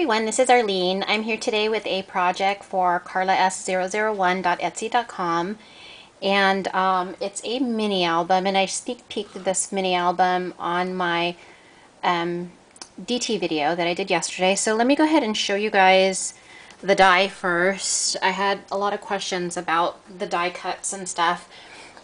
everyone, this is Arlene. I'm here today with a project for karlas001.etsy.com, and it's a mini album, and I sneak peeked this mini album on my DT video that I did yesterday. So let me go ahead and show you guys the die first. I had a lot of questions about the die cuts and stuff.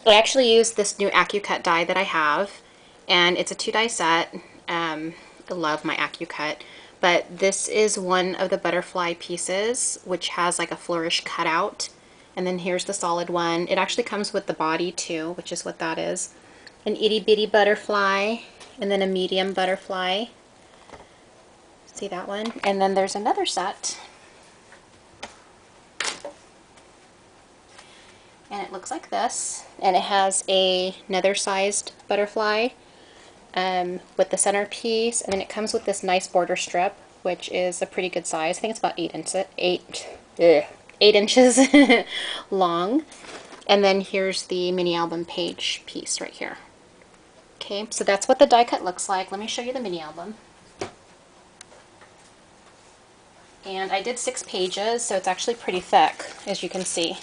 I actually used this new AccuCut die that I have, and it's a 2-die set. I love my AccuCut. But this is one of the butterfly pieces, which has like a flourish cutout. And then here's the solid one. It actually comes with the body too, which is what that is. An itty bitty butterfly, and then a medium butterfly. See that one? And then there's another set. And it looks like this. And it has another sized butterfly. With the centerpiece, and then it comes with this nice border strip, which is a pretty good size. I think it's about 8 inches long. And then here's the mini album page piece right here. Okay, so that's what the die cut looks like. Let me show you the mini album. And I did 6 pages, so it's actually pretty thick, as you can see.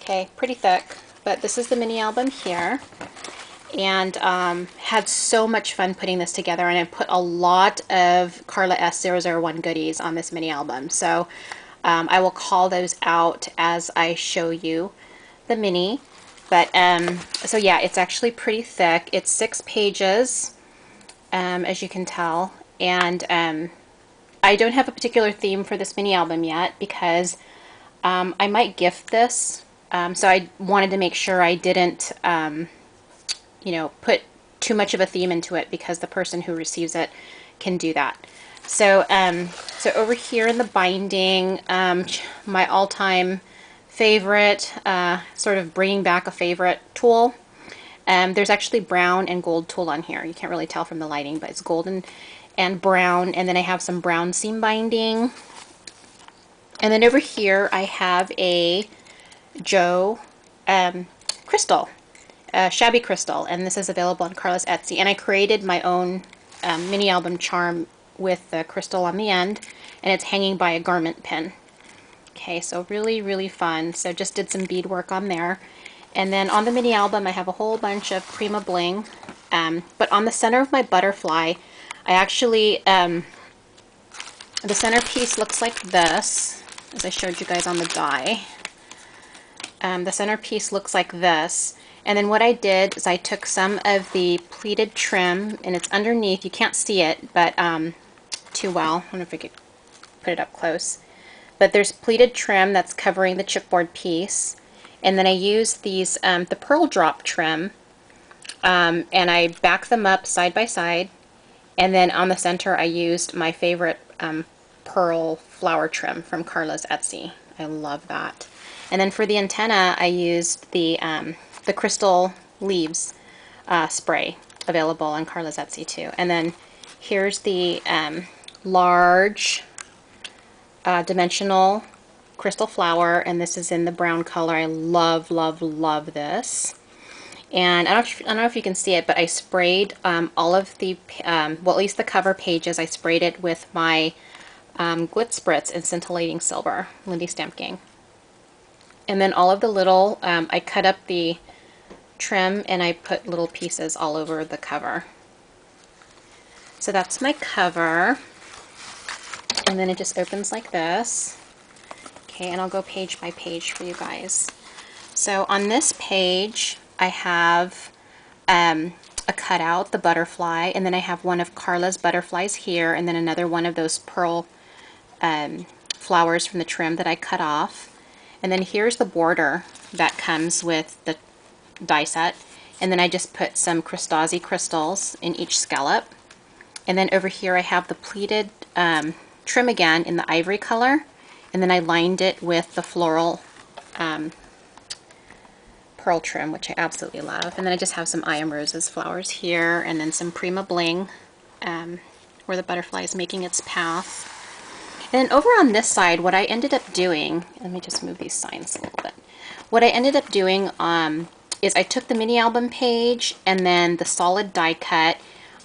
Okay, pretty thick, but this is the mini album here. And had so much fun putting this together, and I put a lot of Karla S001 goodies on this mini album, so I will call those out as I show you the mini. But so yeah, it's actually pretty thick. It's 6 pages, as you can tell, and I don't have a particular theme for this mini album yet, because I might gift this, so I wanted to make sure I didn't you know, put too much of a theme into it, because the person who receives it can do that. So, so over here in the binding, my all-time favorite, sort of bringing back a favorite tool. There's actually brown and gold tulle on here. You can't really tell from the lighting, but it's golden and brown. And then I have some brown seam binding. And then over here I have a Joe crystal. Shabby crystal, and this is available on Karla's Etsy. And I created my own mini album charm with the crystal on the end, and it's hanging by a garment pin. Okay, so really fun. So just did some beadwork on there. And then on the mini album I have a whole bunch of Prima bling, but on the center of my butterfly I actually, the centerpiece looks like this, as I showed you guys on the die. The centerpiece looks like this. And then what I did is I took some of the pleated trim, and it's underneath. You can't see it, but too well. I don't know if I could put it up close. But there's pleated trim that's covering the chipboard piece. And then I used these, the pearl drop trim, and I back them up side by side. And then on the center I used my favorite pearl flower trim from Karla's Etsy. I love that. And then for the antenna I used the crystal leaves spray, available on Karla's Etsy too. And then here's the large dimensional crystal flower, and this is in the brown color. I love this. And I don't know if you can see it, but I sprayed all of the, well, at least the cover pages, I sprayed it with my Glitz Spritz in Scintillating Silver, Lindy Stamp Gang. And then all of the little, I cut up the trim and I put little pieces all over the cover. So that's my cover, and then it just opens like this. Okay, and I'll go page by page for you guys. So on this page I have a cutout, the butterfly, and then I have one of Karla's butterflies here, and then another one of those pearl flowers from the trim that I cut off. And then here's the border that comes with the die set, and then I just put some Crystazzi crystals in each scallop. And then over here I have the pleated trim again in the ivory color, and then I lined it with the floral pearl trim, which I absolutely love. And then I just have some I Am Roses flowers here, and then some Prima bling where the butterfly is making its path. And then over on this side, what I ended up doing, let me just move these signs a little bit. What I ended up doing is I took the mini album page and then the solid die cut.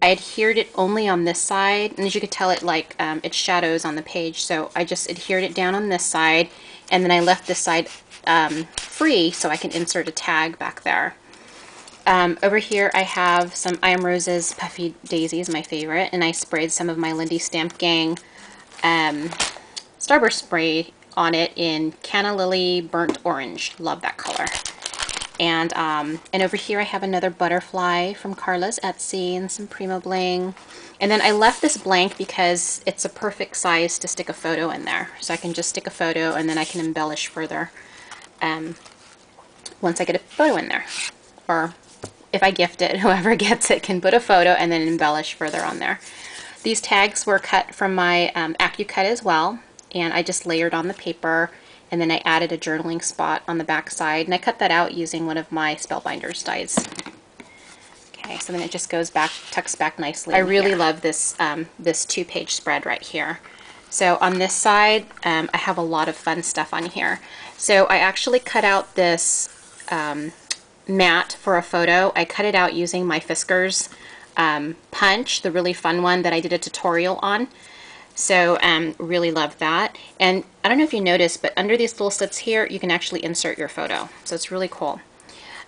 I adhered it only on this side, and as you could tell, it shadows on the page, so I just adhered it down on this side, and then I left this side free so I can insert a tag back there. Over here I have some I Am Rose's Puffy Daisies, my favorite, and I sprayed some of my Lindy Stamp Gang Starburst spray on it in Canna Lily Burnt Orange. Love that color. And over here I have another butterfly from Karla's Etsy and some Prima Bling. And then I left this blank because it's a perfect size to stick a photo in there. So I can just stick a photo and then I can embellish further once I get a photo in there. Or if I gift it, whoever gets it can put a photo and then embellish further on there. These tags were cut from my K&Co as well, and I just layered on the paper, and then I added a journaling spot on the back side, and I cut that out using one of my Spellbinders dies. Okay, so then it just goes back, tucks back nicely. I really love this this 2-page spread right here. So on this side, I have a lot of fun stuff on here. So I actually cut out this mat for a photo. I cut it out using my Fiskars punch, the really fun one that I did a tutorial on. So really love that. And I don't know if you noticed, but under these little slits here, you can actually insert your photo. So it's really cool.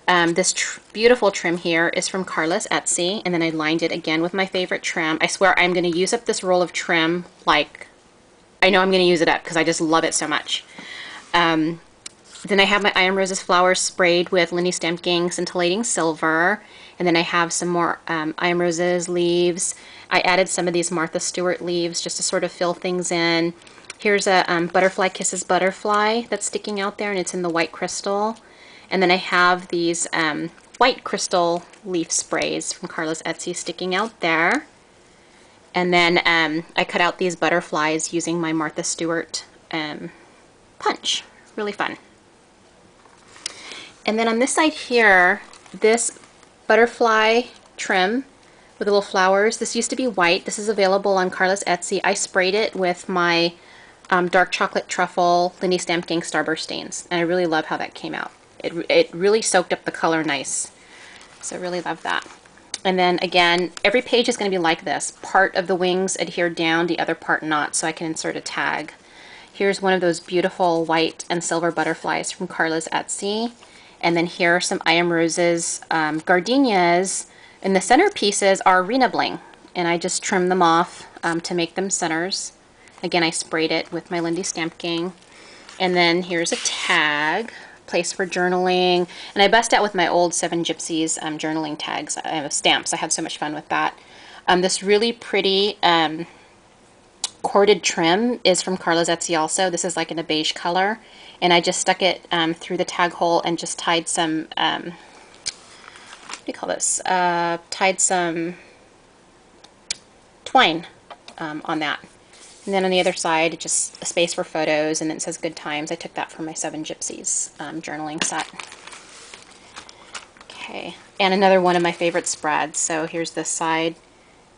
This beautiful trim here is from Karla's Etsy, and then I lined it again with my favorite trim. I swear I'm going to use up this roll of trim, like, I know I'm going to use it up because I just love it so much. Then I have my I Am Rose's flowers sprayed with Lindy Stamp Gang Scintillating Silver. And then I have some more I Am Rose's leaves. I added some of these Martha Stewart leaves just to sort of fill things in. Here's a Butterfly Kisses Butterfly that's sticking out there, and it's in the white crystal. And then I have these white crystal leaf sprays from Karla's Etsy sticking out there. And then I cut out these butterflies using my Martha Stewart punch. Really fun. And then on this side here, this butterfly trim with little flowers. This used to be white. This is available on Karla's Etsy. I sprayed it with my dark chocolate truffle Lindy Stamp Gang Starburst stains, and I really love how that came out. It really soaked up the color nice. So I really love that. And then again, every page is going to be like this. Part of the wings adhered down, the other part not, so I can insert a tag. Here's one of those beautiful white and silver butterflies from Karla's Etsy. And then here are some I Am Rose's gardenias, and the centerpieces are Rena Bling, and I just trimmed them off to make them centers. Again, I sprayed it with my Lindy Stamp Gang. And then here's a tag, place for journaling, and I bust out with my old 7 Gypsies journaling tags, stamps. I had so much fun with that. This really pretty corded trim is from Karla's Etsy also. This is like in a beige color. And I just stuck it through the tag hole and just tied some, what do you call this? Tied some twine on that. And then on the other side, just a space for photos, and then it says Good Times. I took that from my 7 Gypsies journaling set. Okay, and another one of my favorite spreads. So here's this side,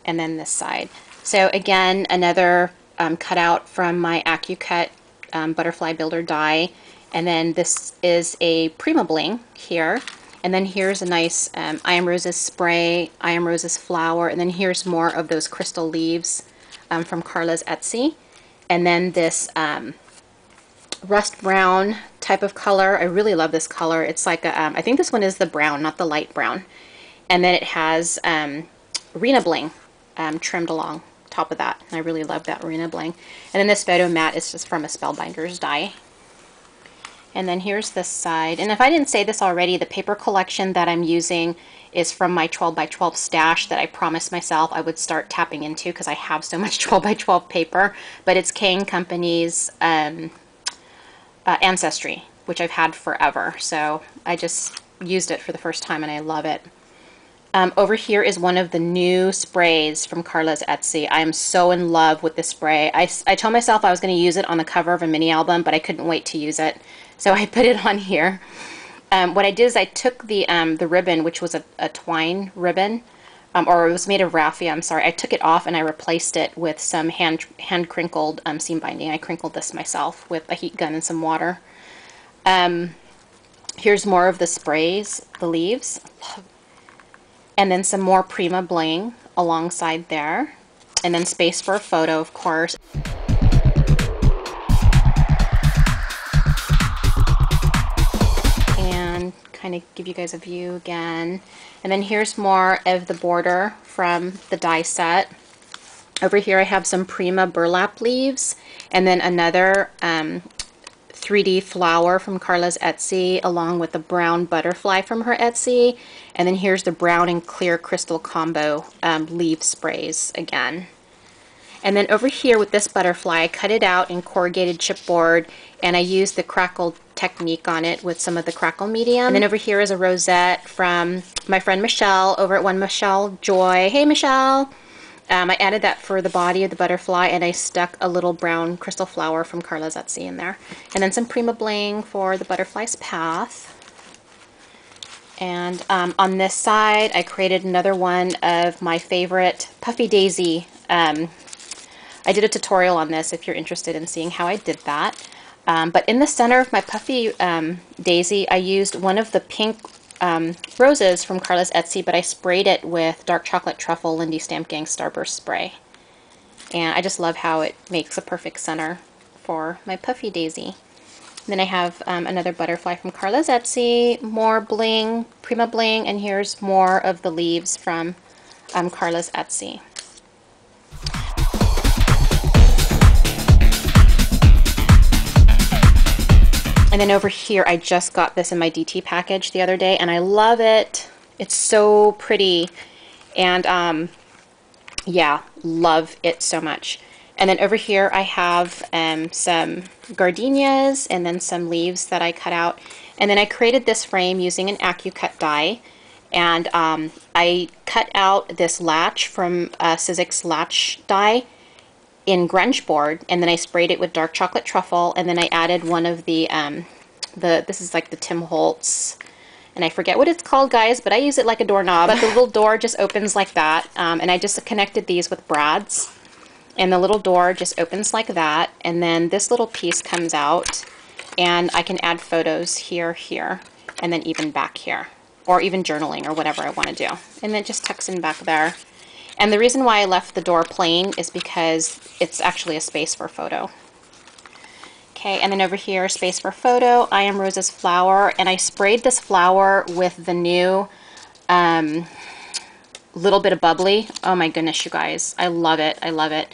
and then this side. So again, another cutout from my K&Co Butterfly Builder die, and then this is a Prima Bling here, and then here's a nice I Am Rose's spray, I Am Rose's flower, and then here's more of those crystal leaves from Karla's Etsy, and then this rust brown type of color. I really love this color. It's like a, I think this one is the brown, not the light brown, and then it has Rena Bling trimmed along top of that. I really love that Rena Bling. And then this photo mat is just from a Spellbinders die. And then here's this side. And if I didn't say this already, the paper collection that I'm using is from my 12 by 12 stash that I promised myself I would start tapping into because I have so much 12 by 12 paper. But it's K&Co's Ancestry, which I've had forever. So I just used it for the first time and I love it. Over here is one of the new sprays from Karla's Etsy. I am so in love with this spray. I told myself I was going to use it on the cover of a mini album, but I couldn't wait to use it. So I put it on here. What I did is I took the ribbon, which was a twine ribbon, or it was made of raffia, I'm sorry. I took it off and I replaced it with some hand crinkled seam binding. I crinkled this myself with a heat gun and some water. Here's more of the sprays, the leaves. And then some more Prima Bling alongside there. And then space for a photo, of course. And kind of give you guys a view again. And then here's more of the border from the die set. Over here I have some Prima burlap leaves, and then another 3D flower from Karla's Etsy, along with a brown butterfly from her Etsy. And then here's the brown and clear crystal combo leaf sprays again. And then over here with this butterfly, I cut it out in corrugated chipboard, and I used the crackle technique on it with some of the crackle medium. And then over here is a rosette from my friend Michelle over at One Michelle Joy. Hey Michelle! I added that for the body of the butterfly, and I stuck a little brown crystal flower from Karla's Etsy in there. And then some Prima bling for the butterfly's path. And on this side, I created another one of my favorite Puffy Daisy. I did a tutorial on this if you're interested in seeing how I did that. But in the center of my Puffy Daisy, I used one of the pink roses from Karla's Etsy, but I sprayed it with dark chocolate truffle Lindy Stamp Gang Starburst spray. And I just love how it makes a perfect center for my Puffy Daisy. And then I have another butterfly from Karla's Etsy, more bling, Prima bling, and here's more of the leaves from Karla's Etsy. And then over here, I just got this in my DT package the other day, and I love it. It's so pretty. And yeah, love it so much. And then over here, I have some gardenias and then some leaves that I cut out. And then I created this frame using an AccuCut die. And I cut out this latch from Sizzix latch die in grunge board, and then I sprayed it with dark chocolate truffle, and then I added one of the this is like the Tim Holtz, and I forget what it's called, guys, but I use it like a doorknob. But the little door just opens like that, and I just connected these with brads, and the little door just opens like that, and then this little piece comes out, and I can add photos here, and then even back here, or even journaling or whatever I want to do, and then it just tucks in back there. And the reason why I left the door plain is because it's actually a space for photo. Okay, and then over here, space for photo, I Am Rose's flower, and I sprayed this flower with the new little bit of bubbly. Oh my goodness, you guys, I love it, I love it.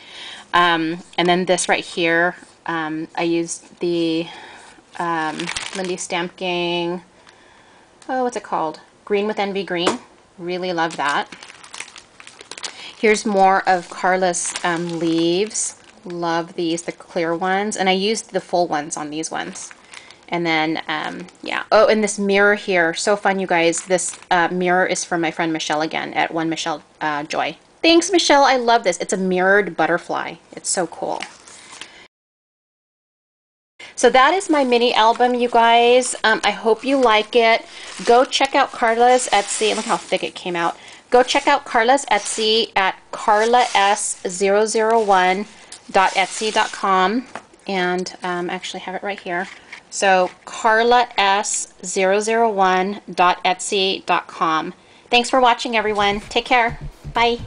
And then this right here, I used the Lindy Stamp Gang, oh, what's it called? Green with Envy Green, really love that. Here's more of Karla's leaves. Love these, the clear ones. And I used the full ones on these ones. And then, yeah. Oh, and this mirror here. So fun, you guys. This mirror is from my friend Michelle again at One Michelle Joy. Thanks, Michelle. I love this. It's a mirrored butterfly. It's so cool. So that is my mini album, you guys. I hope you like it. Go check out Karla's Etsy. Look how thick it came out. Go check out Karla's Etsy at karlas001.etsy.com, and actually have it right here. So karlas001.etsy.com. Thanks for watching, everyone. Take care. Bye.